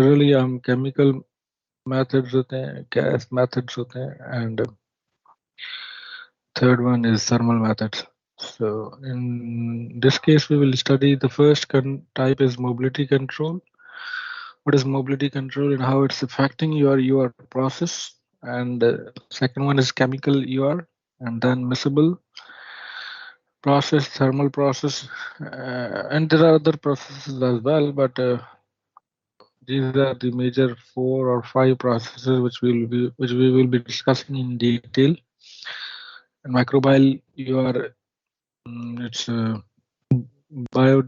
Generally हम chemical methods होते हैं, gas methods होते हैं, and third one is thermal methods. So in this case, we will study the first type is mobility control. What is mobility control and how it's affecting your UR process? And second one is chemical UR, and then miscible process, thermal process, and there are other processes as well, but these are the major 4 or 5 processes which we will be discussing in detail. And microbial UR, it's a bio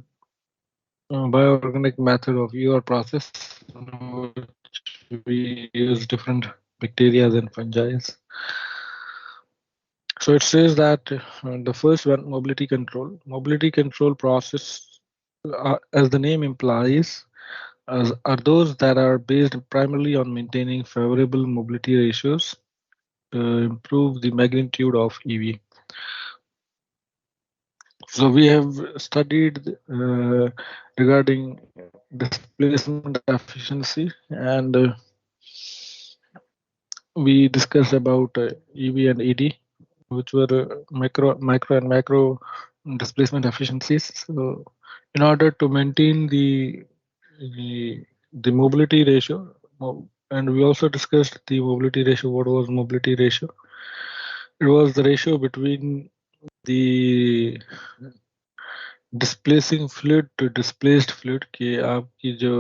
bioorganic method of UR process, in which we use different bacteria and fungi. So it says that the first one, mobility control process, as the name implies, are those that are based primarily on maintaining favorable mobility ratios to improve the magnitude of EV. So we have studied regarding displacement efficiency, and we discussed about EV and ED, which were micro and macro displacement efficiencies. So in order to maintain the, the mobility ratio, and we also discussed the mobility ratio. What was mobility ratio? It was the ratio between the displacing fluid to displaced fluid कि आपकी जो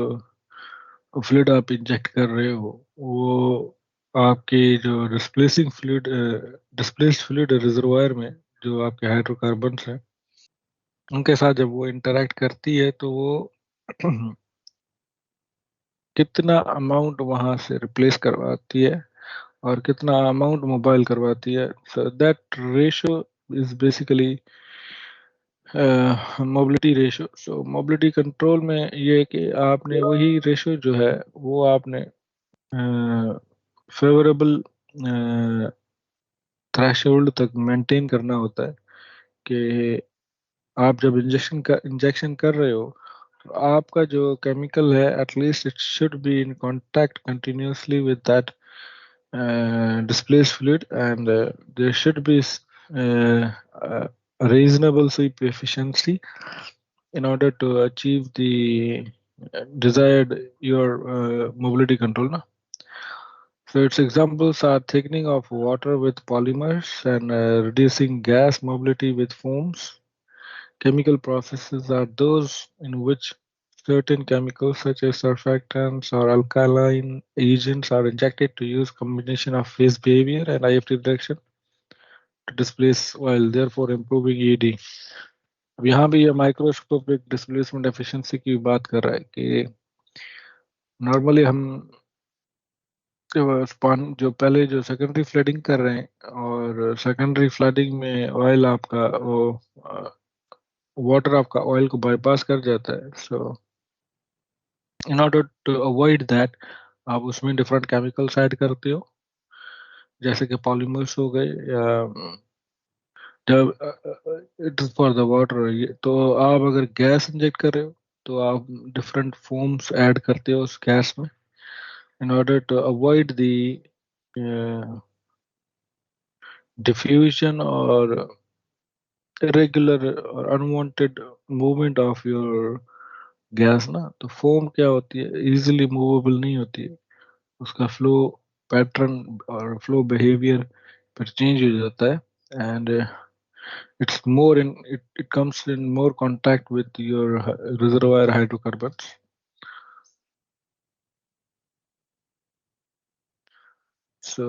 fluid आप inject कर रहे हो वो आपके जो डिस्प्लेस्ड फ्लूइड रिजर्वायर में जो आपके हाइड्रोकार्बन्स हैं उनके साथ जब वो इंटरेक्ट करती है तो वो कितना अमाउंट वहां से रिप्लेस करवाती है और कितना अमाउंट मोबाइल करवाती है. So that ratio is basically mobility ratio. So mobility control में ये है कि आपने वही रेशियो जो है वो आपने फेवरेबल थ्रेशोल्ड तक मेंटेन करना होता है कि आप जब इंजेक्शन कर रहे हो तो आपका जो केमिकल है at least it should be in contact continuously with that displaced fluid, and there should be a reasonable sweep efficiency in order to achieve the desired your mobility control. No? So its examples are thickening of water with polymers and reducing gas mobility with foams. Chemical processes are those in which certain chemicals such as surfactants or alkaline agents are injected to use combination of phase behavior and IFT reduction to displace while therefore improving ED. अब यहाँ भी ये microscopic displacement efficiency की बात कर रहा है कि नॉर्मली हम जो पहले जो सेकेंडरी फ्लडिंग कर रहे हैं और सेकेंडरी फ्लडिंग में ऑयल आपका वो वाटर आपका ऑयल को बाईपास कर जाता है. So in order to avoid that आप उसमें डिफरेंट केमिकल्स ऐड करते हो जैसे कि पॉलीमर्स हो गए या जब it is for the water. तो आप अगर गैस इंजेक्ट कर रहे हो तो आप डिफरेंट फोम्स ऐड करते हो उस गैस में in order to avoid the diffusion or irregular or unwanted movement of your gas ना. तो फोम क्या होती है इजीली मूवेबल नहीं होती है. उसका फ्लो पैटर्न और फ्लो बिहेवियर पर चेंज हो जाता है and it's more in it comes in more contact with your reservoir hydrocarbons. So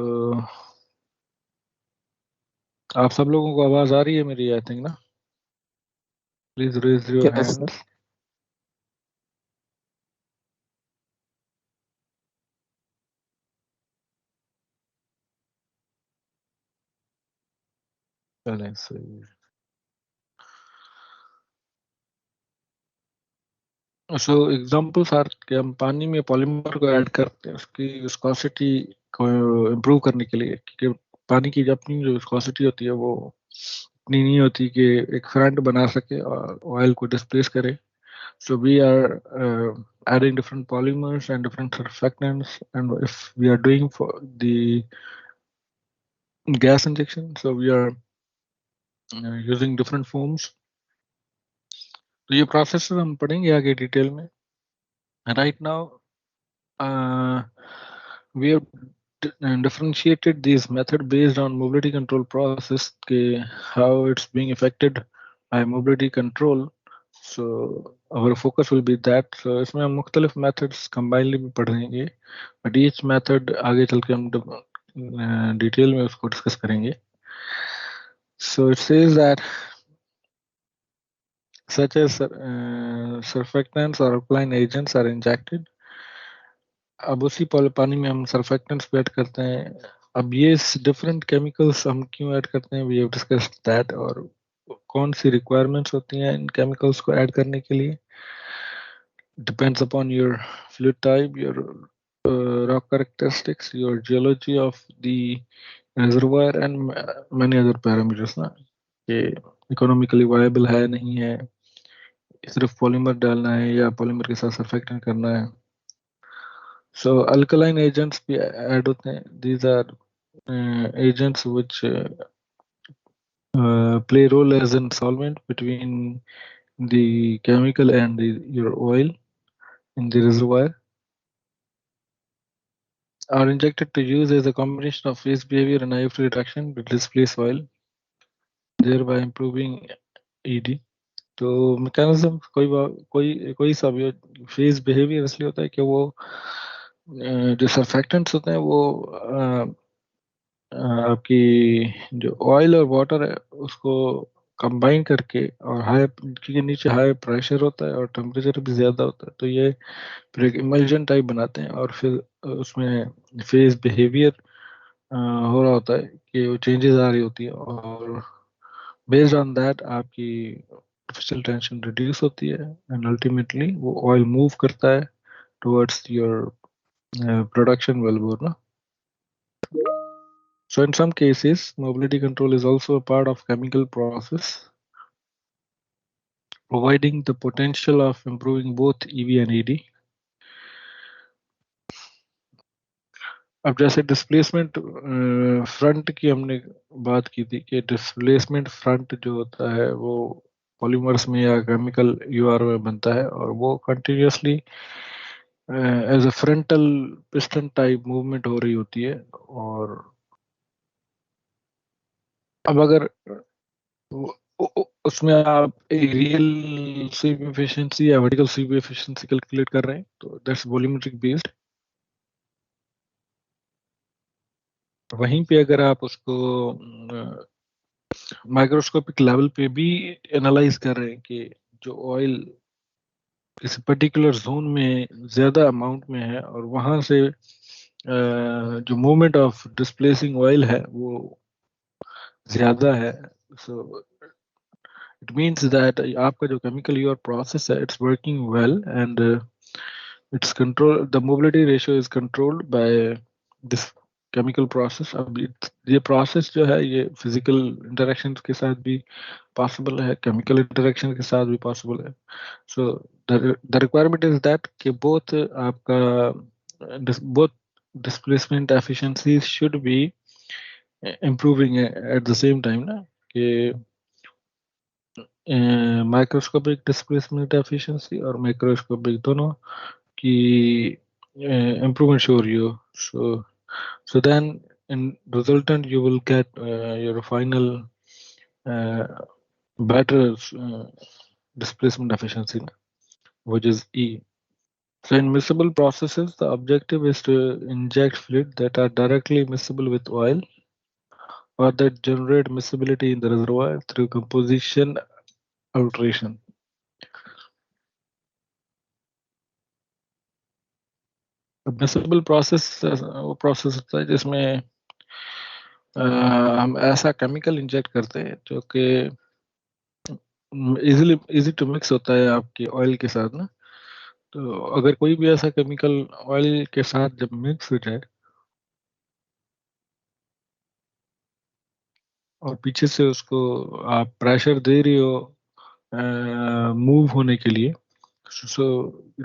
आप सब लोगों को आवाज आ रही है मेरी? आई थिंक ना. Please raise your hand. चलें सही. सो एग्जांपल्स आर कि हम पानी में पॉलीमर को ऐड करते हैं उसकी विस्कोसिटी को इम्प्रूव करने के लिए क्योंकि पानी की अपनी जो विस्कोसिटी होती है वो इतनी नहीं होती कि एक फ्रंट बना सके और ऑयल को डिस्प्लेस करे. So we are adding different polymers and different surfactants, and if we are doing for the gas injection, so we are using different foams. तो ये processes हम पढ़ेंगे आगे डिटेल में. Right now, uh, we have differentiated these method based on mobility control process के how it's being affected by mobility control. So our focus will be that. So इसमें हम मुख्तलिफ methods combinedly भी पढ़ेंगे, but each method आगे चल के हम डिटेल में उसको डिस्कस करेंगे. So it says that such as surfactants or alkaline agents are injected. अब उसी पानी में हम सर्फेक्टेंट्स भी ऐड करते हैं. अब ये डिफरेंट केमिकल्स हम क्यों ऐड करते हैं, वी हैव डिस्कस्ड दैट, और कौन सी रिक्वायरमेंट्स होती हैं इन केमिकल्स को ऐड करने के लिए. Depends upon your fluid type, your rock characteristics, your geology of the reservoir and many other parameters ना, कि इकोनॉमिकली वायबल है नहीं है, सिर्फ पॉलीमर डालना है या पॉलीमर के साथ सर्फेक्टेंट करना है. So alkaline agents भी ऐड होते हैं. These are agents which play role as in solvent between the chemical and your oil in the reservoir, are injected to use as a combination of phase behavior and IF reduction to displace oil, thereby improving ED. तो mechanism कोई कोई सा भी phase behaviour इसलिए होता है कि वो जो सर्फेक्टेंट्स होते हैं वो आपकी जो ऑयल और वाटर है उसको कंबाइन करके, और हाई के नीचे हाई प्रेशर होता है और टेम्परेचर भी ज़्यादा होता है, तो ये फिर एक इमल्जन टाइप बनाते हैं, और फिर उसमें फेज बिहेवियर हो रहा होता है कि वो चेंजेस आ रही होती है, और बेस्ड ऑन दैट आपकी आर्टिफिशियल टेंशन रिड्यूस होती है, एंड अल्टीमेटली वो ऑयल मूव करता है टुवर्ड्स योर प्रोडक्शन वेलबोर ना. So in some cases, mobility control is also a part of chemical process, providing the potential of improving both EV and ED. अब जैसे displacement front की हमने बात की थी कि डिस्प्लेसमेंट फ्रंट जो होता है वो पॉलीमर्स में या केमिकल यूआर में बनता है, और वो continuously as a frontal piston type movement हो रही होती है. और अब अगर उसमें आप रियल स्वीप एफिशिएंसी या वर्टिकल स्वीप एफिशिएंसी कैलकुलेट कर रहे हैं, तो दैट्स वॉल्यूमेट्रिक बेस्ड. वहीं पे अगर आप उसको माइक्रोस्कोपिक लेवल पे भी एनालाइज कर रहे हैं कि जो ऑयल किसी पर्टिकुलर जोन में ज्यादा अमाउंट में है और वहां से जो मूवमेंट ऑफ डिस्प्लेसिंग ऑयल है वो ज्यादा है, सो इट मीन्स दैट आपका जो केमिकल योर प्रोसेस है it's working well, and it's control, the mobility ratio is controlled by this chemical process. अब ये process जो है ये physical interactions के साथ भी possible है, chemical interaction के साथ भी possible है. So the requirement is that कि both आपका both displacement efficiencies should be improving at the same time ना, कि माइक्रोस्कोपिक डिस्प्लेसमेंट एफिशिएंसी और माइक्रोस्कोपिक दोनों की improvement show you. So then in resultant you will get your final uh, better displacement efficiency, which is E. So in miscible processes, the objective is to inject fluid that are directly miscible with oil or that generate miscibility in the reservoir through composition alteration. Miscible process वो process होता है जिसमें हम ऐसा chemical inject करते हैं जो कि इजी टू मिक्स होता है आपके ऑयल के साथ ना. तो अगर कोई भी ऐसा केमिकल ऑयल के साथ जब मिक्स हो जाए और पीछे से उसको आप प्रेशर दे रही हो मूव होने के लिए, सो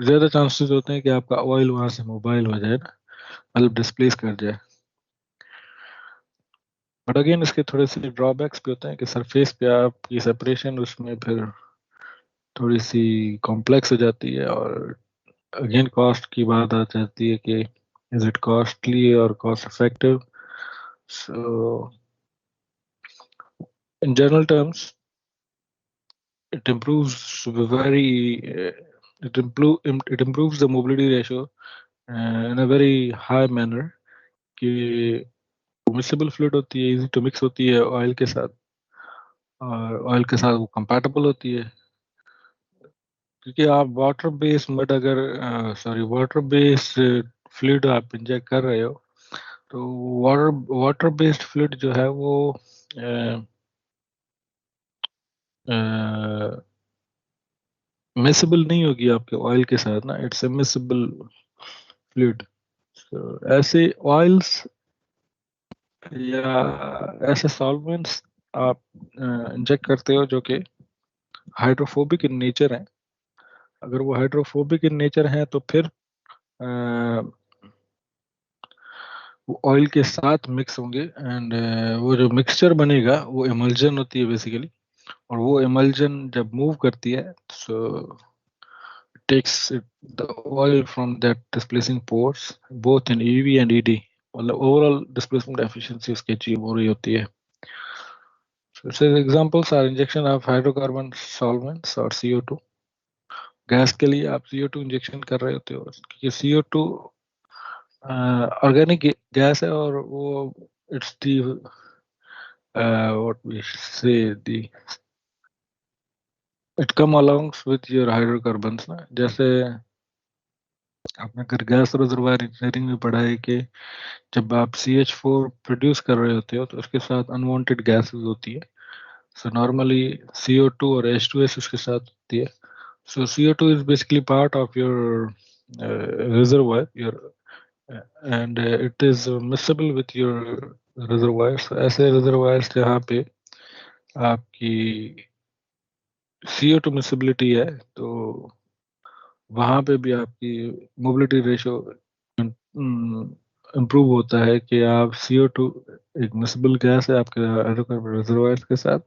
ज़्यादा चांसेस होते हैं कि आपका ऑयल वहाँ से मोबाइल हो जाए ना, मतलब डिस्प्लेस कर जाए। बट अगेन इसके थोड़े से ड्रॉबैक्स भी होते हैं कि सरफेस पे आपकी सेपरेशन उसमें फिर थोड़ी सी कॉम्प्लेक्स हो जाती है, और अगेन कॉस्ट की बात आ जाती है कि इज इट कॉस्टली और cost effective. So in general terms it improves very it improves the mobility ratio in a very high manner कि मिक्सेबल फ्लूइड होती है, इजी टू मिक्स होती है ऑयल के साथ, और ऑयल के साथ वो कंपैटिबल होती है। क्योंकि आप वाटर बेस्ड मड अगर वाटर बेस्ड फ्लूइड आप इंजेक्ट कर रहे हो, तो वाटर बेस्ड फ्लूइड जो है वो मिसेबल नहीं होगी आपके ऑयल के साथ ना, इट्स मिसेबल फ्लूइड। ऐसे ऑयल्स या ऐसे सॉल्वेंट्स आप इंजेक्ट करते हो जो कि हाइड्रोफोबिक इन नेचर हैं। अगर वो हाइड्रोफोबिक इन नेचर हैं तो फिर वो ऑयल के साथ मिक्स होंगे, एंड वो जो मिक्सचर बनेगा वो इमल्जन होती है बेसिकली। और वो इमल्जन जब मूव करती है, सो takes the oil from that displacing pores both in EV and ED, मतलब overall displacement efficiency उसकी अचीव हो रही होती है। So its examples are injection of hydrocarbon solvents और CO2। गैस के लिए आप CO2 इंजेक्शन कर रहे होते हो, क्योंकि CO2 ऑर्गेनिक गैस है, और वो it's the what we say the it come alongs with your hydrocarbons ना। जैसे आपने अगर गैस रिजर्वायर इंजीनियरिंग में पढ़ा है कि जब आप CH4 प्रोड्यूस कर रहे होते हो तो उसके साथ अनवांटेड गैसेस होती है। सो नॉर्मली CO2 और H2S उसके साथ होती है। सो CO2 is basically part of your reservoir your and it is miscible with your reservoirs। ऐसे reservoirs जहाँ पे आपकी CO2 मिसिबिलिटी है, तो वहाँ पे भी आपकी मोबिलिटी रेशियो इम्प्रूव होता है कि आप CO2 एक मिसिबल गैस है आपके हाइड्रोकार्बन रिजर्वायर्स के साथ,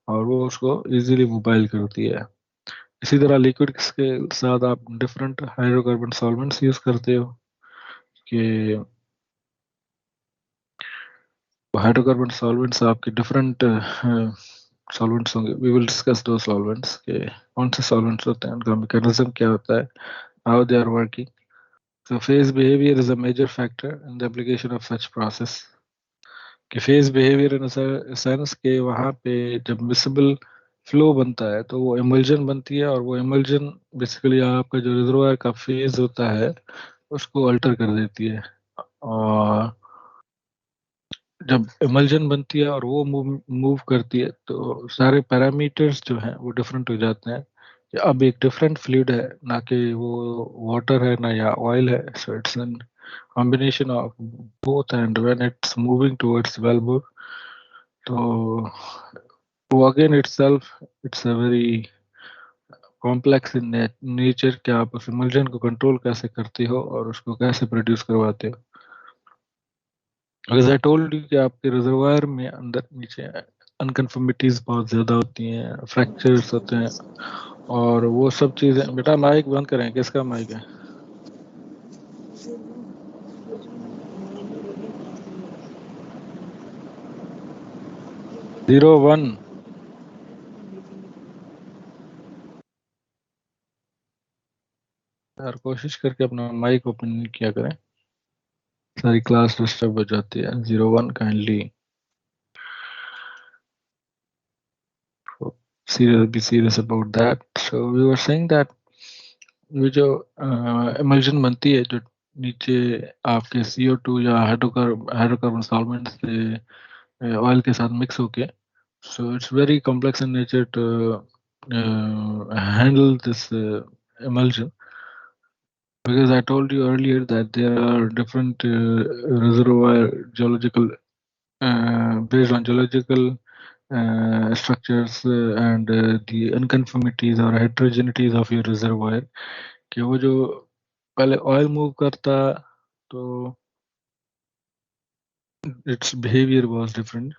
और वो उसको इजीली मोबाइल करती है। इसी तरह लिक्विड्स के साथ आप डिफरेंट हाइड्रोकार्बन सॉल्वेंट्स यूज करते हो कि हाइड्रोकार्बन सॉल्वेंट्स आपके डिफरेंट सॉल्वेंट्स होंगे। वी विल डिस्कस दो सॉल्वेंट्स के कौन से सॉल्वेंट्स होते हैं, उनका मैकेनिज्म क्या होता है, how they are working. So phase behavior is a major factor in the application of such process। कि फेज बिहेवियर इन सेंस के वहाँ पे जब मिसिबल फ्लो बनता है तो वो इमल्जन बनती है, और वो इमल्जन बेसिकली आपका जो रिजर्वायर का फेज होता है उसको अल्टर कर देती है। और जब इमल्जन बनती है और वो मूव मूव करती है तो सारे पैरामीटर्स जो हैं वो डिफरेंट हो जाते हैं, कि अब एक डिफरेंट फ्लूइड है, ना कि वो वाटर है ना या ऑयल है। So it's an combination of both, and when it's moving towards wellbore, तो वो again itself it's a very complex in nature कि आप उस emulsion को कंट्रोल कैसे करते हो और उसको कैसे प्रोड्यूस करवाते हो। As I told you कि आपके रिजर्वायर में अंदर नीचे अनकन्फर्मिटीज बहुत ज़्यादा होती हैं, फ्रैक्चर्स होते हैं, और वो सब चीज़ें। बेटा माइक बंद करें, किसका माइक है? 01। यार कोशिश करके अपना माइक ओपन किया करें, सारी क्लास डिस्टर्ब हो जाती है। 01 kindly be serious about that। So we were saying that ये जो emulsion बनती है जो नीचे आपके CO2 या हाइड्रोकार्बन सॉल्वेंट से ऑयल के साथ मिक्स होके, so it's very complex in nature to handle this emulsion, because I told you earlier that there are different reservoir geological based on geological structures and the unconformities or heterogeneities of your reservoir कि वो जो पहले oil move करता तो it's behaviour was different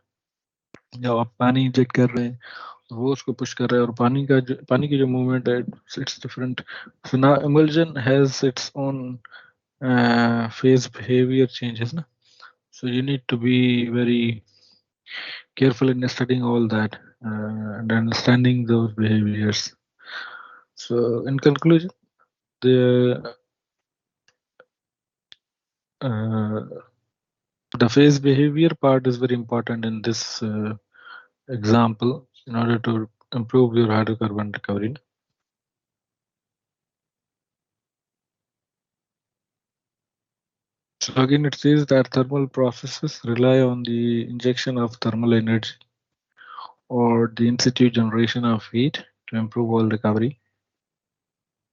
जब आप पानी inject कर रहे हैं वो उसको पुश कर रहा है और पानी की जो मूवमेंट है it's different so now emulsion has its own phase behavior changes na? So you need to be very careful in studying all that and understanding those behaviors. So in conclusion, the uh, the phase behavior part is very important in this example in order to improve your hydrocarbon recovery. So again, it says that thermal processes rely on the injection of thermal energy or the in situ generation of heat to improve oil recovery.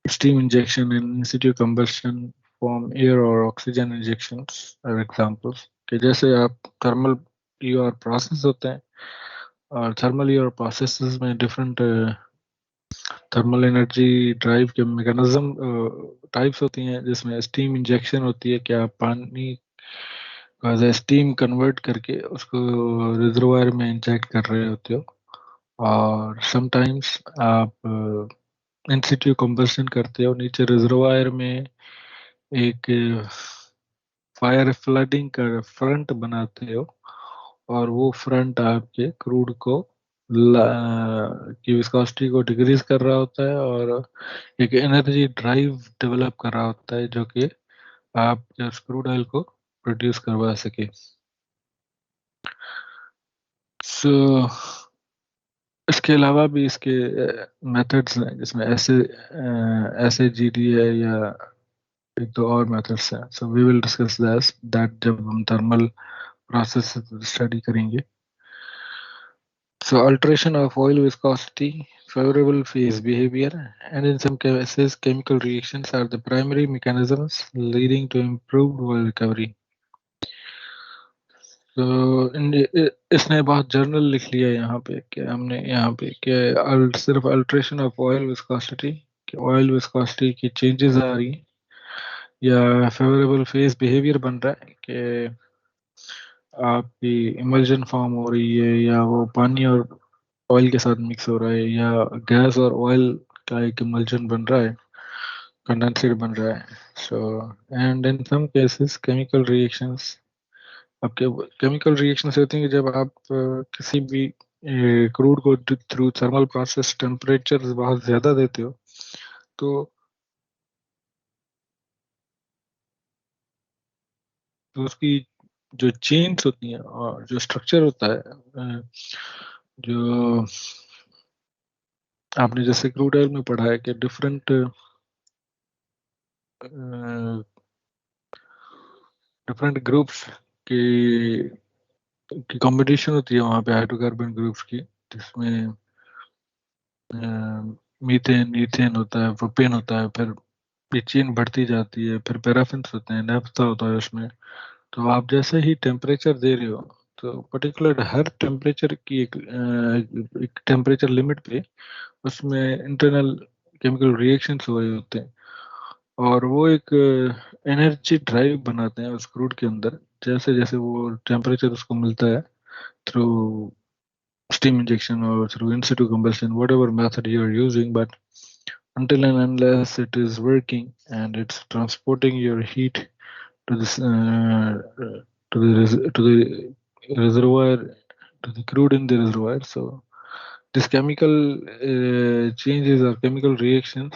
Steam injection and in situ combustion from air or oxygen injections are examples. कि जैसे आप thermal ER process होते हैं और thermal ER processes में different thermal energy drive के mechanism types होती हैं जिसमें स्टीम इंजेक्शन होती है कि आप पानी को एज स्टीम कन्वर्ट करके उसको रिजर्वायर में इंजेक्ट कर रहे होते हो और समटाइम्स आप इन सिटू कंबशन करते हो नीचे रिजर्वायर में एक फायर फ्लडिंग का फ्रंट बनाते हो और वो फ्रंट आपके क्रूड को की विस्कोसिटी को डिक्रीज कर रहा होता है और एक एनर्जी ड्राइव डेवलप कर रहा होता है जो कि आप क्रूड ऑयल को प्रोड्यूस करवा सके सो इसके अलावा भी इसके मेथड्स हैं जिसमें ऐसे जी डी है या एक दो और मेथड्स हैं so we will discuss that जब हम थर्मल प्रोसेस स्टडी करेंगे so alteration of oil viscosity favorable phase behavior and in some cases chemical reactions are the primary mechanisms leading to improved oil recovery तो इसने बहुत journal लिख लिया यहाँ पे कि हमने यहाँ पे कि सिर्फ अल्ट्रेशन ऑफ ऑयल विस्कोसिटी कि ऑयल विस्कोसिटी की चेंजेस आ रही हैं या फेवरेबल फेस बिहेवियर बन रहा है कि आपकी इमल्जन फॉर्म हो रही है या वो पानी और ऑयल के साथ मिक्स हो रहा है या गैस और ऑयल का एक इमल्जन बन रहा है कंडेंसेट बन रहा है so and in some cases chemical reactions आपके केमिकल रिएक्शंस होती हैं कि जब आप किसी भी क्रूड को थ्रू थर्मल प्रोसेस टेम्परेचर बहुत ज़्यादा देते हो तो उसकी जो चेन्स होती हैं और जो स्ट्रक्चर होता है जो आपने जैसे क्रूड ऑयल में पढ़ा है कि डिफरेंट ग्रुप्स की कॉम्बिनेशन होती है वहाँ पे हाइड्रोकार्बन ग्रुप्स की जिसमें मीथेन ईथेन होता है प्रोपेन होता है फिर ये चेन बढ़ती जाती है फिर पैराफिन्स होते हैं नेफ्था होता है उसमें तो आप जैसे ही टेम्परेचर दे रहे हो तो पर्टिकुलर हर टेम्परेचर की एक टेम्परेचर लिमिट पे उसमें इंटरनल केमिकल रिएक्शंस हुए होते हैं और वो एक एनर्जी ड्राइव बनाते हैं उस क्रूड के अंदर जैसे जैसे वो टेम्परेचर उसको मिलता है through steam injection or through in situ combustion, whatever method you are using, but until and unless it is working and it's transporting your heat to this to the reservoir to the crude in the reservoir. So this chemical changes or chemical reactions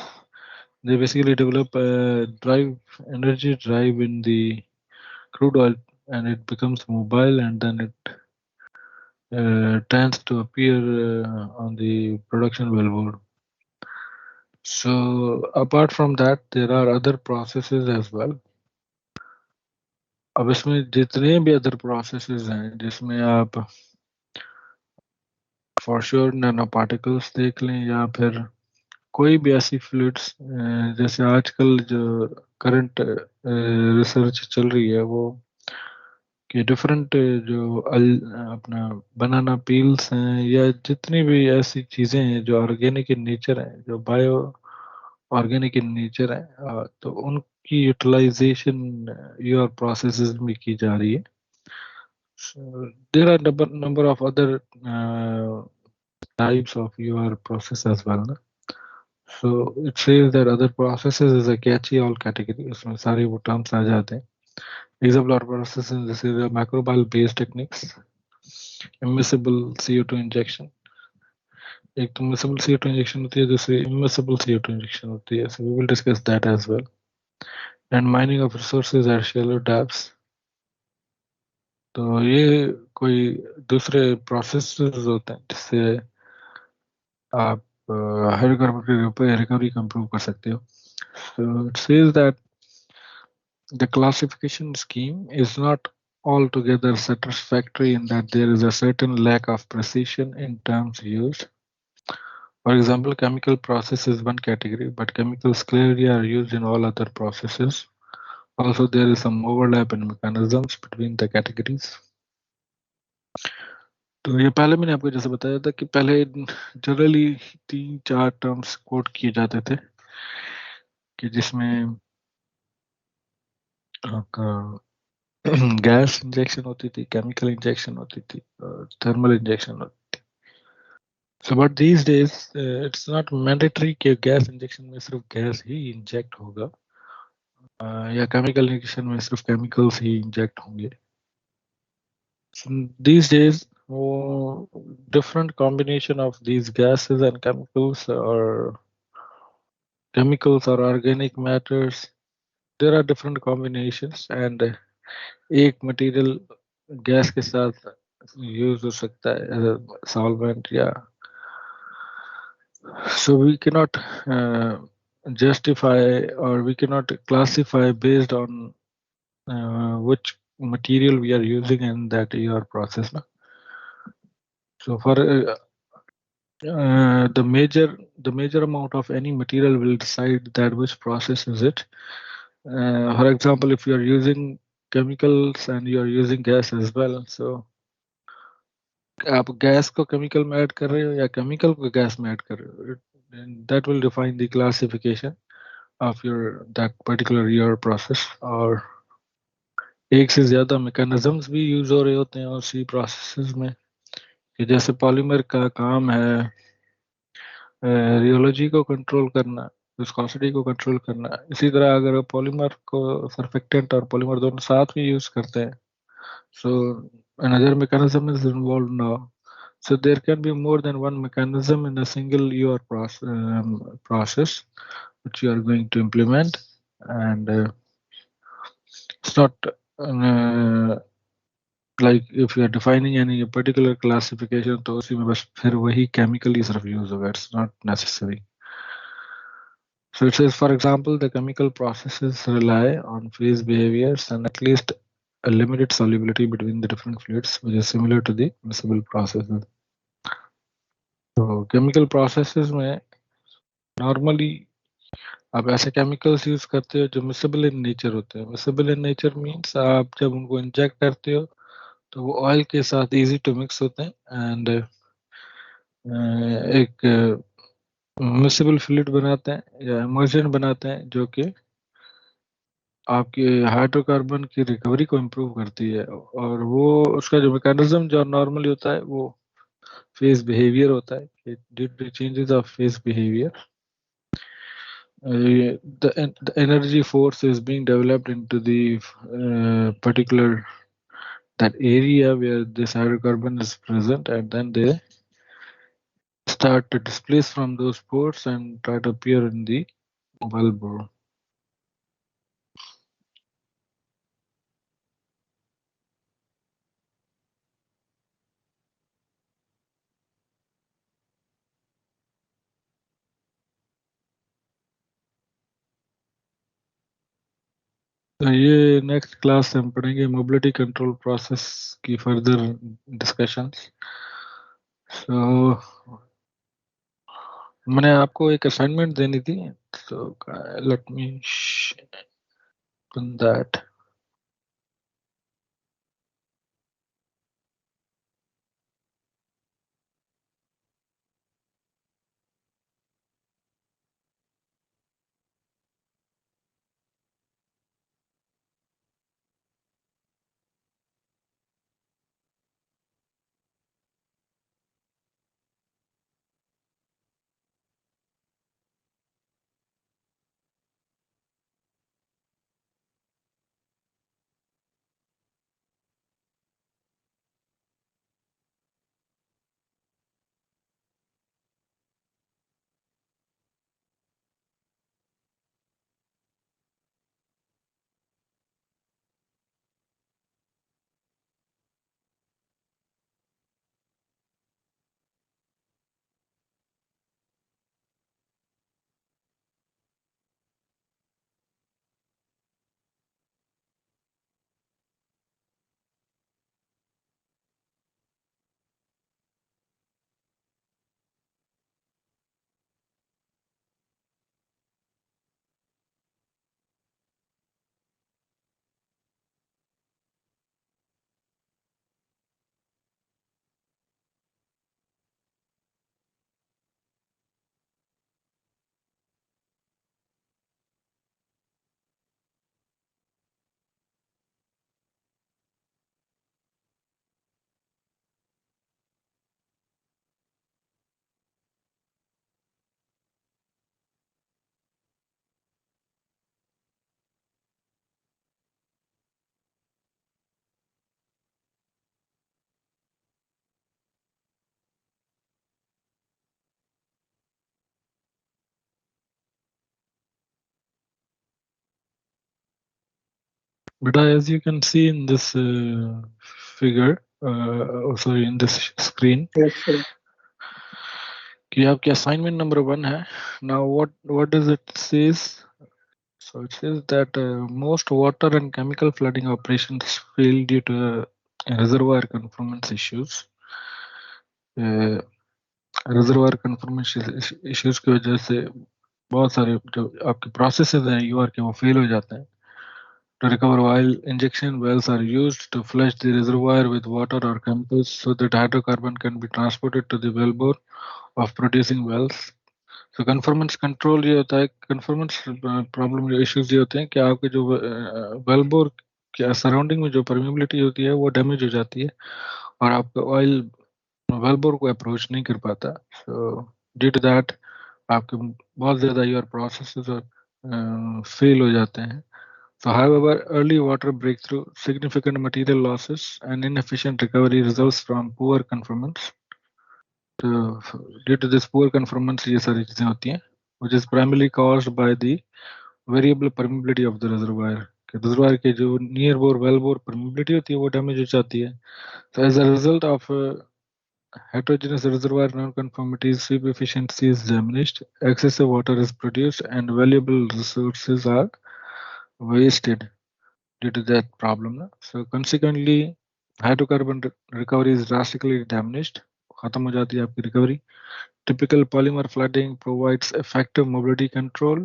they basically develop a drive energy drive in the crude oil and it becomes mobile and then it tends to appear on the production wellbore. So apart from that, there are other processes as well. अब इसमें जितने भी other processes हैं जिसमें आप for sure nano particles देख लें या फिर कोई भी ऐसी फ्लूइड्स जैसे आजकल जो करंट रिसर्च चल रही है वो कि डिफरेंट जो अपना बनाना पील्स हैं या जितनी भी ऐसी चीज़ें हैं जो ऑर्गेनिक इन नेचर हैं, जो बायो ऑर्गेनिक इन नेचर हैं, तो उनकी यूटिलाइजेशन योर प्रोसेसेस में की जा रही है. There are number of other types of your process as well ना. So it says that other processes is a catchy all category, उसमें सारे वो terms आ जाते हैं. Example of processes, this is microbial based techniques, immiscible CO2 injection. एक तो miscible CO2 injection होती है, दूसरी immiscible CO2 injection होती है. So we will discuss that as well. And mining of resources at shallow depths. तो ये कोई दूसरे प्रोसेसेस होते हैं जिससे आप हाइड्रोकार्बन की रिकवरी को इम्प्रूव कर सकते हो. So it says that the classification scheme is not altogether satisfactory in that there is a certain lack of precision in terms used. For example, chemical process is one category, but chemicals clearly are used in all other processes. Also, there is some overlap in mechanisms between the categories. तो ये पहले मैंने आपको जैसे बताया था कि पहले जनरली 3-4 टर्म्स कोट किए जाते थे कि जिसमें आपका गैस इंजेक्शन होती थी, केमिकल इंजेक्शन होती थी, थर्मल इंजेक्शन होती थी. So but these days it's not mandatory कि गैस इंजेक्शन में सिर्फ गैस ही इंजेक्ट होगा, या केमिकल इंजेक्शन में सिर्फ केमिकल्स ही इंजेक्ट होंगे. These days, different combination of these gases and chemicals or organic matters. There are different combinations, and एक material gas के साथ यूज हो सकता है सॉल्वेंट या. So we cannot justify or we cannot classify based on which material we are using in that your process. Na? So for the major amount of any material will decide that which process is it. For example, if you are using chemicals and you are using gas as well, so आप gas को chemical में add कर रहे हो या chemical को gas में add कर रहे हो, that will define the classification of your that particular your process. और एक से ज्यादा मैकेनिज्म्स भी यूज हो रहे होते हैं उसी प्रोसेसेस में, कि जैसे पॉलीमर का काम है रियोलॉजी को कंट्रोल करना, विस्कोसिटी को कंट्रोल करना. इसी तरह अगर पॉलीमर को सर्फेक्टेंट और पॉलीमर दोनों साथ में यूज करते हैं, so another mechanism is involved now. So there can be more than one mechanism in a single your process which you are going to implement, and it's not like if you are defining any particular classification तो उसी में बस फिर वही chemical ही सिर्फ use होगा. It's not necessary. So it says, for example, the chemical processes rely on phase behaviors and at least a limited solubility between the different fluids, which is similar to the miscible processes. तो chemical processes में normally आप ऐसे chemicals use करते हो जो miscible in nature होते हैं. Miscible in nature means आप जब उनको इंजेक्ट करते हो तो वो ऑयल के साथ इजी टू मिक्स होते हैं एंड एक मिसेबल फ्लूइड बनाते हैं या इमल्शन बनाते हैं जो कि आपके हाइड्रोकार्बन की रिकवरी को इम्प्रूव करती है. और वो उसका जो मैकेनिज्म जो नॉर्मली होता है वो फेज बिहेवियर होता है. Due to changes of phase behaviour the energy force is being developed into the particular that area where this hydrocarbon is present, and then they start to displace from those pores and try to appear in the bulb. तो ये next class से हम पढ़ेंगे mobility control process की further discussions. सो मैंने आपको एक assignment देनी थी, so let me open that. But as you can see in this figure, sorry, in this screen, Yes, sir. कि आपकी assignment number 1 है. Now what does it says? So it says that most water and chemical flooding operations fail due to reservoir conformance issues. Reservoir conformation issues की वजह से बहुत सारे जो आपके प्रोसेसेस हैं यूआर के वो फेल हो जाते हैं. To recover oil, injection wells are used to flush the reservoir with water or chemicals so that hydrocarbon can be transported to the wellbore of producing wells. So conformance control ये होता है, conformance problem issues ये होते हैं कि आपके जो wellbore के सराउंडिंग में जो परमेबिलिटी होती है वो डैमेज हो जाती है और आपका ऑयल वेलबोर को अप्रोच नहीं कर पाता. सो ड्यू टू दैट आपके बहुत ज़्यादा योर प्रोसेसेस फेल हो जाते हैं. So, however, early water breakthrough, significant material losses, and inefficient recovery results from poor conformance. तो due to this poor conformance ये सारी चीजें होती हैं, which is primarily caused by the variable permeability of the reservoir. कि reservoir के जो near bore, well bore permeability होती है वो डैमेज हो जाती है. So as a result of heterogeneous reservoir non-conformities, sweep efficiency is diminished, excessive water is produced, and valuable resources are wasted due to that problem. So consequently, hydrocarbon recovery is drastically diminished. खत्म हो जाती है आपकी recovery. Typical polymer flooding provides effective mobility control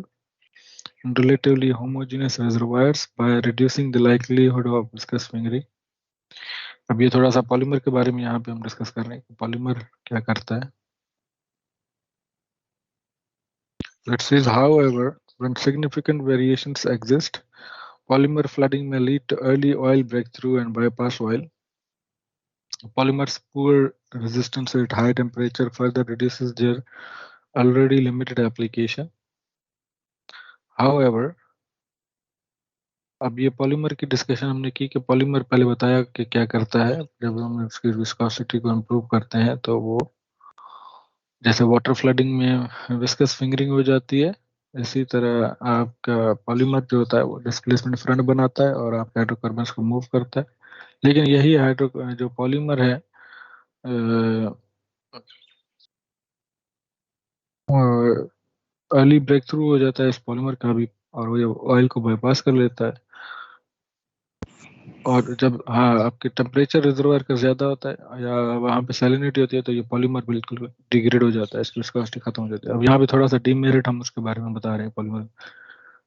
in relatively homogeneous reservoirs by reducing the likelihood of viscous fingering. अब ये थोड़ा सा polymer के बारे में यहाँ पे हम डिस्कस कर रहे हैं कि पॉलीमर क्या करता है. It says, however, when significant variations exist, polymer flooding may lead to early oil breakthrough and bypass oil. Polymers' poor resistance at high temperature further reduces their already limited application. However, अब ये polymer की discussion हमने की कि polymer पहले बताया कि क्या करता है. जब हम उसकी विस्कोसिटी को इम्प्रूव करते हैं तो वो जैसे वाटर फ्लडिंग में विस्कस फिंगरिंग हो जाती है, इसी तरह आपका पॉलीमर जो होता है वो डिस्प्लेसमेंट फ्रंट बनाता है और आपके हाइड्रोकार्बन्स को मूव करता है. लेकिन यही हाइड्रो जो पॉलीमर है अर्ली ब्रेक थ्रू हो जाता है इस पॉलीमर का भी और वो ये ऑयल को बाईपास कर लेता है. और जब हाँ आपके टेम्परेचर रिजर्वायर का ज़्यादा होता है या वहाँ पे सैलिनिटी होती है तो ये पॉलीमर बिल्कुल डिग्रेड हो जाता है, इसकी विस्कोसिटी खत्म हो जाती है. अब यहाँ पे थोड़ा सा डीमेरिट हम उसके बारे में बता रहे हैं polymer.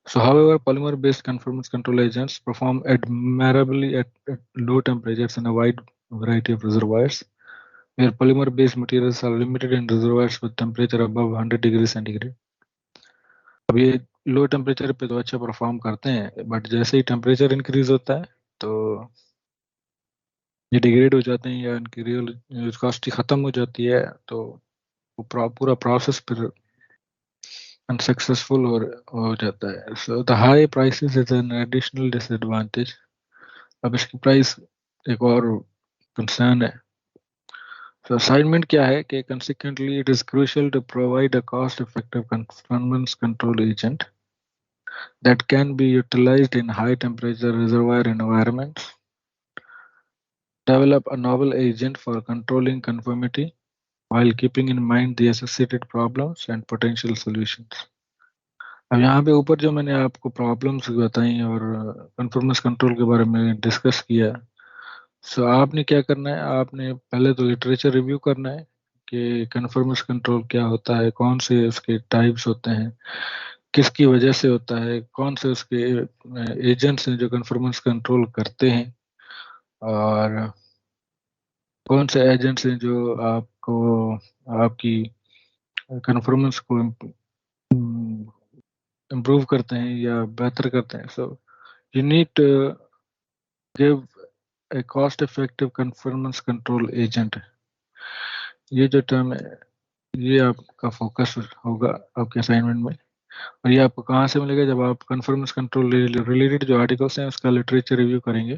So however, polymer-based conformance control agents perform admirably at low temperatures in a wide variety of reservoirs, where polymer-based materials are limited in reservoirs with temperature above 100 degrees centigrade. अब ये low temperature पे तो अच्छा perform करते हैं, but जैसे ही temperature increase होता है तो ये डिग्रेड हो जाते हैं या इनकी रियल विस्कोसिटी खत्म हो जाती है, तो वो पूरा प्रोसेस फिर अनसक्सेसफुल हो जाता है. So the high prices is an additional disadvantage. अब इसकी प्राइस एक और कंसर्न है. तो असाइनमेंट क्या है कि consequently it is crucial to provide a cost effective conformance control agent that can be utilized in high temperature reservoir environments. Develop a novel agent for controlling conformity while keeping in mind the associated problems and potential solutions. अब यहाँ पे ऊपर जो मैंने आपको problems बताई और conformance control के बारे में डिस्कस किया, सो आपने क्या करना है, आपने पहले तो लिटरेचर रिव्यू करना है कि कन्फर्मेंस कंट्रोल क्या होता है, कौन से उसके टाइप्स होते हैं, किसकी वजह से होता है, कौन से उसके एजेंट्स हैं जो कन्फर्मेंस कंट्रोल करते हैं, और कौन से एजेंट्स हैं जो आपको आपकी कन्फर्मेंस को इम्प्रूव करते हैं या बेहतर करते हैं. So you need to give a cost effective conformance control agent. ये जो टर्म है ये आपका फोकस होगा आपके असाइनमेंट में. और ये आपको कहाँ से मिलेगा, जब आप कन्फर्मेंस कंट्रोल रिलेटेड जो आर्टिकल्स हैं उसका लिटरेचर रिव्यू करेंगे.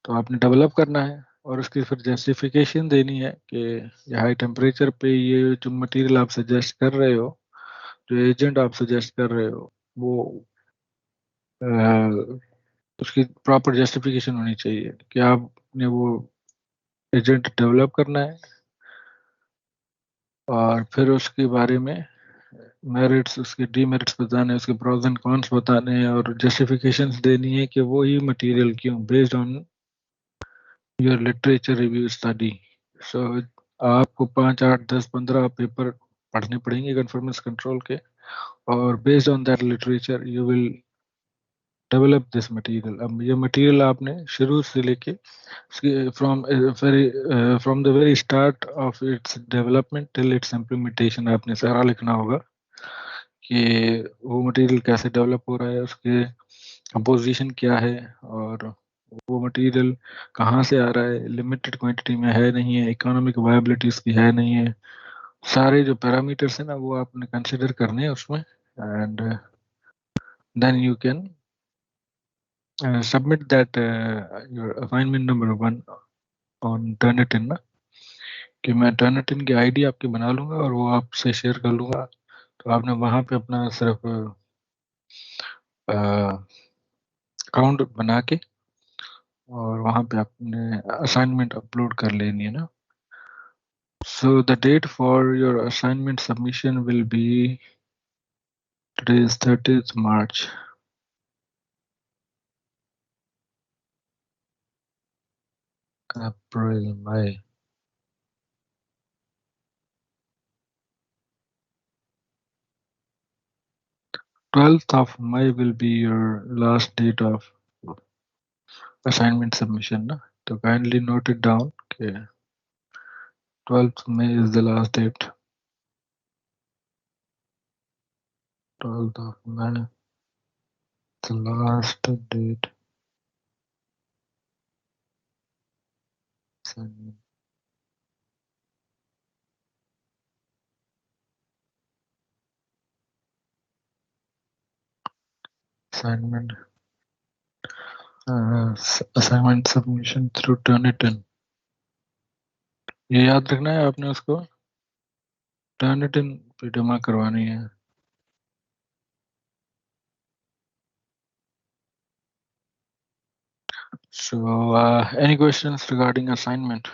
तो आपने डेवलप करना है और उसकी फिर जस्टिफिकेशन देनी है कि ये हाई टेम्परेचर पे ये जो मटेरियल आप सजेस्ट कर रहे हो, जो एजेंट आप सजेस्ट कर रहे हो, वो उसकी प्रॉपर जस्टिफिकेशन होनी चाहिए कि आपने वो एजेंट डेवलप करना है, और फिर उसके बारे में मेरिट्स, उसके डीमेरिट्स बताने, उसके प्रोज एंड कॉन्स बताने हैं, और जस्टिफिकेशंस देनी है कि वो ही मटेरियल क्यों, based on your literature review study. So आपको 5, 8, 10, 15 पेपर पढ़ने पड़ेंगे कन्फर्मेंस कंट्रोल के, और based on that literature you will develop this material. अब ये मटेरियल आपने शुरू से लेके from from the very start of its development till it's implementation आपने सारा लिखना होगा कि वो मटेरियल कैसे डेवलप हो रहा है, उसके कंपोजिशन क्या है, और वो मटेरियल कहाँ से आ रहा है, लिमिटेड क्वांटिटी में है नहीं है, इकोनॉमिक वायबिलिटी उसकी है नहीं है, सारे जो पैरामीटर्स हैं ना वो आपने कंसिडर करने हैं उसमें। And then you can submit that your assignment number 1 on Turnitin ना, कि मैं टर्निटिन की आईडी आपकी बना लूंगा और वो आपसे शेयर कर लूंगा। तो आपने वहाँ पे अपना सिर्फ अकाउंट बना के और वहाँ पे आपने असाइनमेंट अपलोड कर लेनी है ना। So the date for your assignment submission will be, today is 30th March. April, May. 12th of May will be your last date of assignment submission. Na? So kindly note it down. Okay. 12th May is the last date. 12th of May, the last date. Assignment. Assignment. Assignment submission through Turnitin. ये याद रखना है आपने उसको, Turnitin पे जमा करवानी है। So, any questions regarding assignment?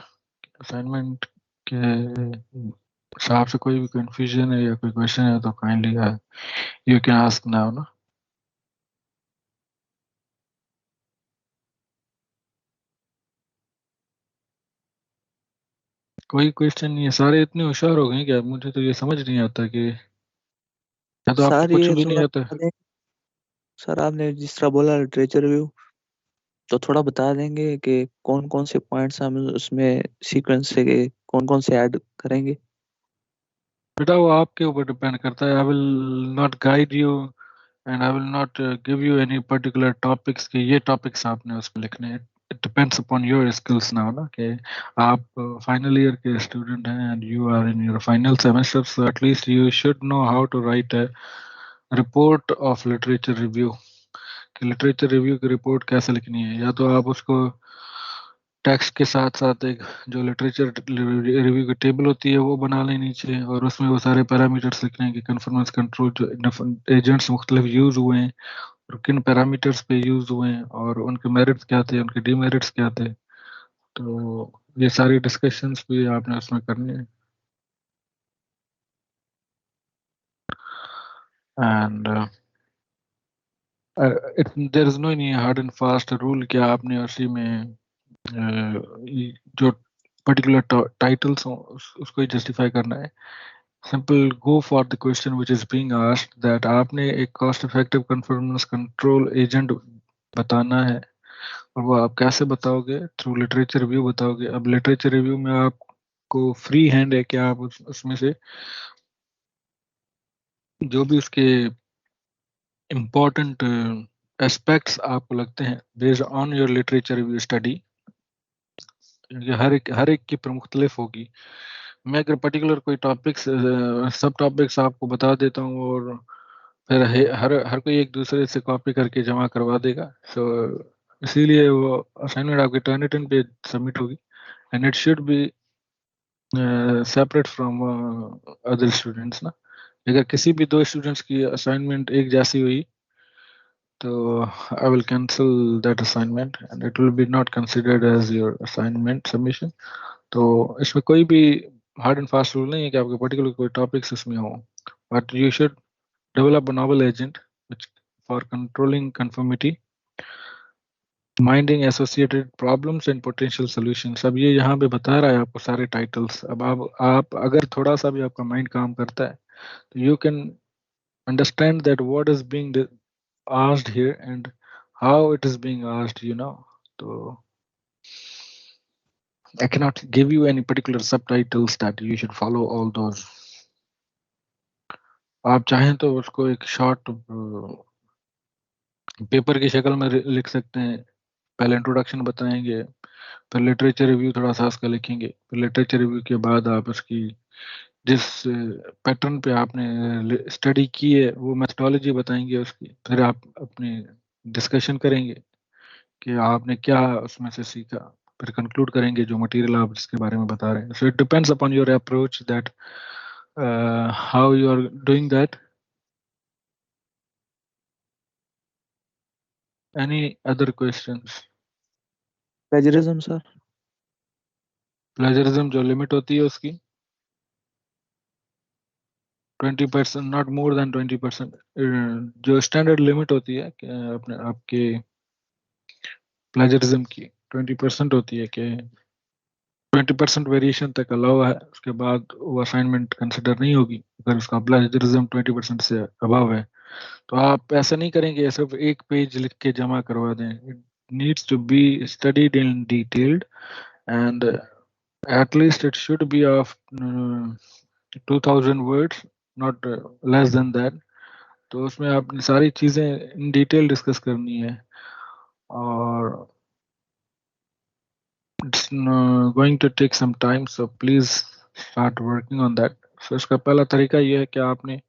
Assignment के हिसाब से कोई भी confusion है या कोई question है तो kindly you can ask now ना। कोई question नहीं है, सारे इतने होशियार हो गए हैं क्या? मुझे तो ये समझ नहीं आता कि या तो आपको सर कुछ ये भी नहीं थोड़ा आता। बता दें, सर आपने जिस तरह बोला लिटरेचर रिव्यू, तो थोड़ा बता देंगे कि कौन कौन से पॉइंट्स हम उसमें सीक्वेंस से कौन कौन से ऐड करेंगे। बेटा वो आपके ऊपर डिपेंड करता है। I will not guide you and I will not give you any particular topics के ये टॉपिक्स आपने उसमें लिखने हैं। It depends upon your skills now ना, कि आप फाइनल ईयर के स्टूडेंट हैं and you are in your final semester, so at least you should know how to write a report of literature review. कि लिटरेचर रिव्यू की report कैसे लिखनी है, या तो आप उसको टेक्स्ट के साथ साथ एक जो लिटरेचर रिव्यू की टेबल होती है वो बना लें नीचे, और उसमें वो सारे पैरामीटर्स लिखने कि कन्फर्मेंस कंट्रोल जो एजेंट्स मुख्तलिफ यूज हुए हैं और किन पैरामीटर्स पे यूज हुए हैं और उनके मेरिट्स क्या थे, उनके डीमेरिट्स क्या थे। तो ये सारी डिस्कशंस भी आपने उसमें करनी है। And there is no any hard and fast rule कि आपने उसी में जो पर्टिकुलर टाइटल्स हों उसको ही जस्टिफाई करना है। Simple go for the question which is being asked, that आपने एक cost effective performance control agent बताना है, और वो आप कैसे बताओगे? थ्रू लिटरेचर रिव्यू बताओगे। अब लिटरेचर रिव्यू में आपको फ्री हैंड है कि आप उसमें से जो भी उसके इम्पोर्टेंट एस्पेक्ट्स आपको लगते हैं based on your literature review study, ये हर एक की मुख्तलिफ होगी। मैं अगर पर्टिकुलर कोई टॉपिक्स सब टॉपिक्स आपको बता देता हूँ और फिर हर हर कोई एक दूसरे से कॉपी करके जमा करवा देगा, सो इसीलिए वो असाइनमेंट आपके टर्निटिन पे सबमिट होगी and it should be separate from other students ना। अगर किसी भी दो स्टूडेंट्स की असाइनमेंट एक जैसी हुई So I will cancel that assignment and it will be not considered as your assignment submission. तो इसमें कोई भी हार्ड एंड फास्ट रूल नहीं है कि आपके पर्टिकुलर कोई टॉपिक्स इसमें हो, but you should develop a novel agent which for controlling conformity, minding associated problems and potential solutions. अब ये यहाँ पे बता रहा है आपको सारे टाइटल्स। अब आप अगर थोड़ा सा भी आपका माइंड काम करता है तो you can understand that what is being asked here and how it is being asked, you know. So I cannot give you any particular subtitles that you should follow all those. आप चाहें तो उसको एक short paper की शक्ल में लिख सकते हैं। पहले इंट्रोडक्शन बताएंगे, फिर लिटरेचर रिव्यू थोड़ा सा उसका लिखेंगे, फिर लिटरेचर रिव्यू के बाद आप उसकी जिस पैटर्न पे आपने स्टडी की है वो मेथोडोलॉजी बताएंगे उसकी, फिर आप अपनी डिस्कशन करेंगे कि आपने क्या उसमें से सीखा, फिर कंक्लूड करेंगे जो मटेरियल आप जिसके बारे में बता रहे हैं। So it depends upon your approach that how you are doing that. Any other questions? Plagiarism sir. Plagiarism जो लिमिट होती है उसकी 20%, नॉट मोर देन 20%। जो स्टैंडर्ड लिमिट होती है कि अपने आपके प्लेजरिज्म की 20% होती है कि 20% वेरिएशन तक अलाउ है, उसके बाद वो असाइनमेंट कंसिडर नहीं होगी अगर उसका प्लेजरिज्म 20% से अबव है। तो आप ऐसा नहीं करेंगे सिर्फ एक पेज लिख के जमा करवा दें। It needs to be studied in detailed and at least it should be of 2000 words, not less than that. तो उसमें आपने सारी चीज़ें इन डिटेल डिस्कस करनी है और it's going to take some time, so please start working on that. So इसका पहला तरीका ये है कि आपने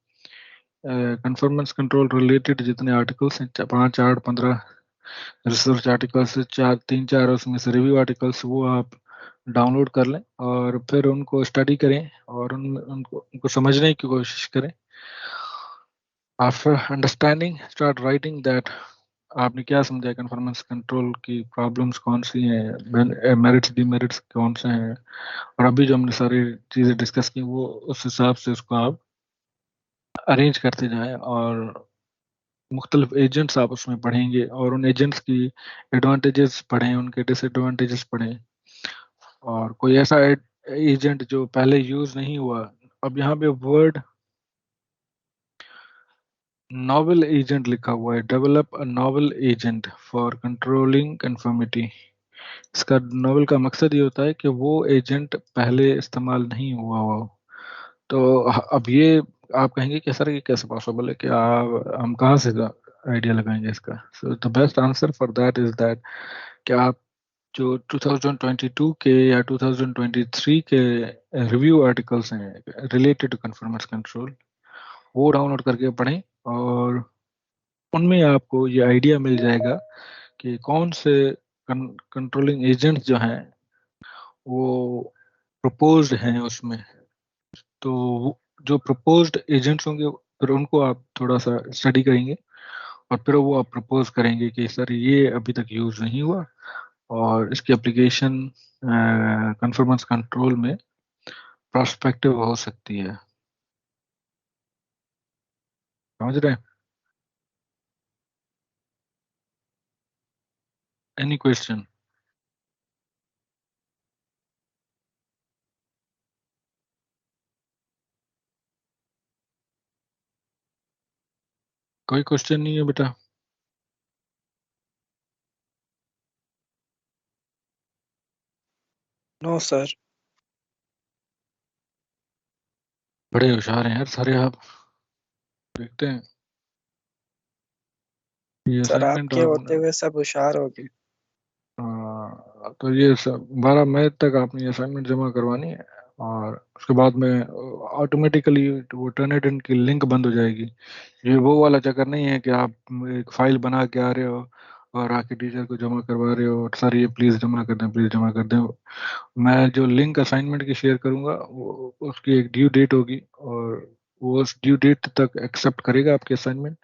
कन्फर्मेंस कंट्रोल रिलेटेड जितने आर्टिकल्स हैं 5, 8, 15 रिसर्च आर्टिकल्स, 3, 4 उसमें से रिव्यू आर्टिकल्स, वो आप डाउनलोड कर लें और फिर उनको स्टडी करें और उनको समझने की कोशिश करें। After understanding start writing that आपने क्या समझा, कन्फर्मेंस कंट्रोल की प्रॉब्लम्स कौन सी हैं, मेरिट्स डिमेरिट्स कौन से हैं, और अभी जो हमने सारी चीज़ें डिस्कस की वो उस हिसाब से उसको आप अरेंज करते जाएं और मुख्तलिफ एजेंट्स आप उसमें पढ़ेंगे और उन एजेंट्स की एडवांटेजेस पढ़ें, उनके डिसएडवांटेजेस पढ़ें, और कोई ऐसा एजेंट जो पहले यूज नहीं हुआ। अब यहाँ पे वर्ड नॉवल एजेंट लिखा हुआ है, develop a novel agent for controlling conformity. इसका नॉवल का मकसद ये होता है कि वो एजेंट पहले इस्तेमाल नहीं हुआ हो। तो अब ये आप कहेंगे कि सर ये कैसे पॉसिबल है कि आप हम कहाँ से आइडिया लगाएंगे इसका। So the best answer for that is that कि आप जो 2022 के या 2023 के रिव्यू आर्टिकल्स हैं रिलेटेड टू कन्फर्मेंस कंट्रोल, वो डाउनलोड करके पढ़ें और उनमें आपको ये आइडिया मिल जाएगा कि कौन से कंट्रोलिंग एजेंट्स जो हैं वो प्रपोज्ड हैं उसमें। तो जो प्रपोज्ड एजेंट्स होंगे फिर उनको आप थोड़ा सा स्टडी करेंगे और फिर वो आप प्रपोज करेंगे कि सर ये अभी तक यूज नहीं हुआ और इसकी एप्लीकेशन कन्फर्मेंस कंट्रोल में प्रोस्पेक्टिव हो सकती है। समझ रहे हैं? Any question? कोई क्वेश्चन नहीं है बेटा? No sir. बड़े होशियार हैं यार सारे आप। देखते हैं ये सर असाइनमेंट आपके आपने होते हुए सब होशियार हो गए। तो ये 12 मई तक आपने ये असाइनमेंट जमा करवानी है और उसके बाद में ऑटोमेटिकली वो टर्निटिन की लिंक बंद हो जाएगी। ये वो वाला चक्कर नहीं है कि आप एक फाइल बना के आ रहे हो और आके टीचर को जमा करवा रहे हो, सर ये प्लीज़ जमा कर दें, प्लीज़ जमा कर दें। मैं जो लिंक असाइनमेंट की शेयर करूंगा वो उसकी एक ड्यू डेट होगी और वो उस ड्यू डेट तक एक्सेप्ट करेगा आपकी असाइनमेंट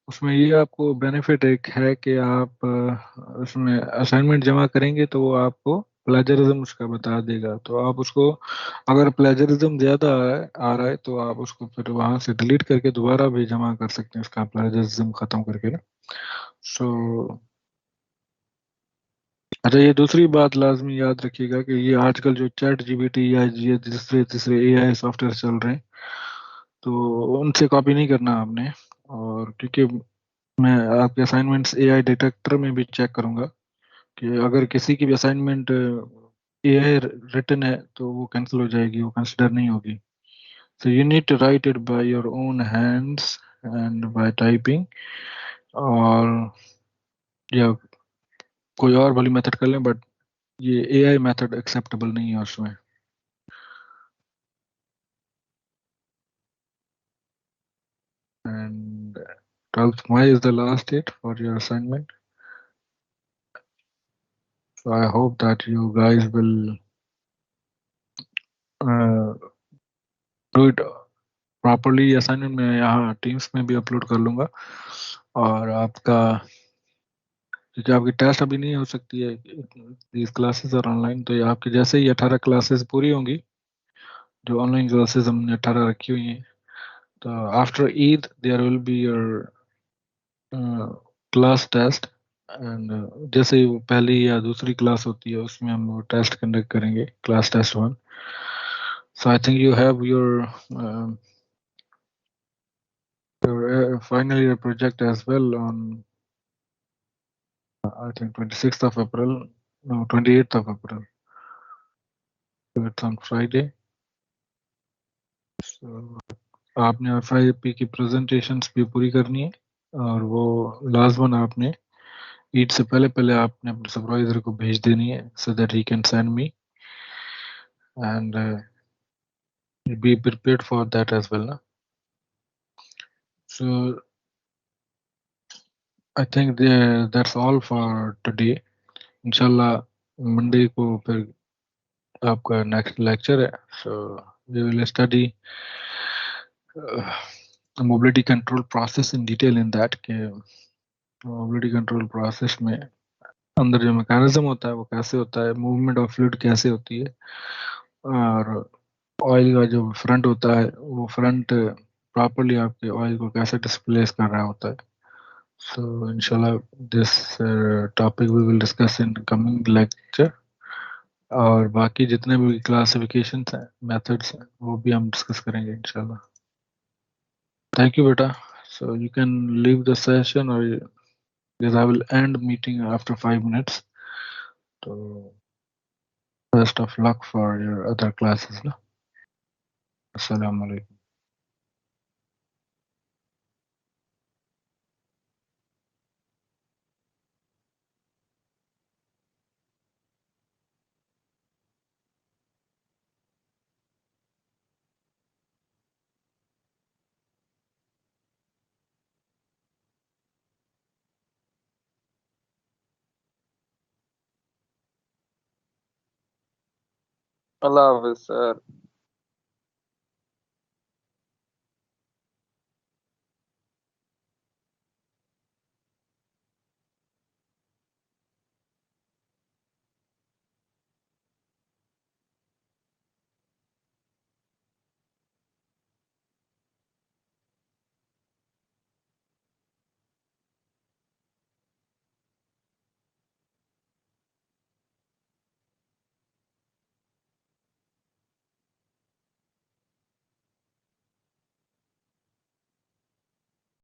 उसमें ये आपको बेनिफिट एक है कि आप उसमें असाइनमेंट जमा करेंगे तो वो आपको प्लेजरिज्म उसका बता देगा, तो आप उसको, अगर प्लेजरिज्म ज्यादा आ रहा है तो आप उसको फिर वहां से डिलीट करके दोबारा भी जमा कर सकते हैं, उसका प्लेजरिज्म खत्म करके ना। सो अच्छा, ये दूसरी बात लाजमी याद रखिएगा कि ये आजकल जो चैट जीपीटी या ये दूसरे तीसरे एआई सॉफ्टवेयर चल रहे हैं, तो उनसे कॉपी नहीं करना आपने। और क्योंकि मैं आपके असाइनमेंट्स एआई डिटेक्टर में भी चेक करूंगा कि अगर किसी की भी असाइनमेंट एआई रिटन है तो वो कैंसिल हो जाएगी, वो कंसिडर नहीं होगी। So you need to write it by your own hands and by typing, और या कोई और वाली मेथड कर लें, बट ये एआई मेथड एक्सेप्टेबल नहीं है उसमें। And 12th May is the last date for your assignment. So I hope that you guys will uh, do it properly. Assignment मैं यहाँ टीम्स में भी अपलोड कर लूँगा। और आपका, क्योंकि आपकी टेस्ट अभी नहीं हो सकती है, these classes are ऑनलाइन, तो ये आपकी जैसे ही 18 क्लासेस पूरी होंगी, जो ऑनलाइन क्लासेस हमने 18 रखी हुई हैं, तो after Eid there will be your class test. And जैसे ही वो पहली या दूसरी क्लास होती है उसमें हम वो टेस्ट कंडक्ट करेंगे, class test 1। So I think you have your final year project as well on I think 26th of April, no 28th of April. So it's on Friday. So आपने FIP की presentations भी पूरी करनी है, और वो last one आपने ईद से पहले पहले आपने अपने सुपरवाइजर को भेज देनी है, so that he can send me, and be prepared for that as well na? So I think that's all for today. Inshallah Monday को फिर आपका नेक्स्ट लेक्चर है, so we will study mobility control process in detail in that, कि mobility control process में अंदर जो mechanism होता है वो कैसे होता है, मूवमेंट ऑफ फ्लूइड कैसे होती है, और ऑयल का जो फ्रंट होता है वो फ्रंट प्रॉपरली आपके ऑयल को कैसे डिस्प्लेस कर रहा होता है। So inshallah this topic we will discuss in coming lecture, और बाकी जितने भी क्लासिफिकेशंस हैं, मेथड्स हैं, वो भी हम डिस्कस करेंगे इंशाल्लाह। थैंक यू बेटा। So you can leave the session, or because I will end meeting after 5 minutes. So best of luck for your other classes ना। Assalamu alaikum. अल्लाह हाफिज सर।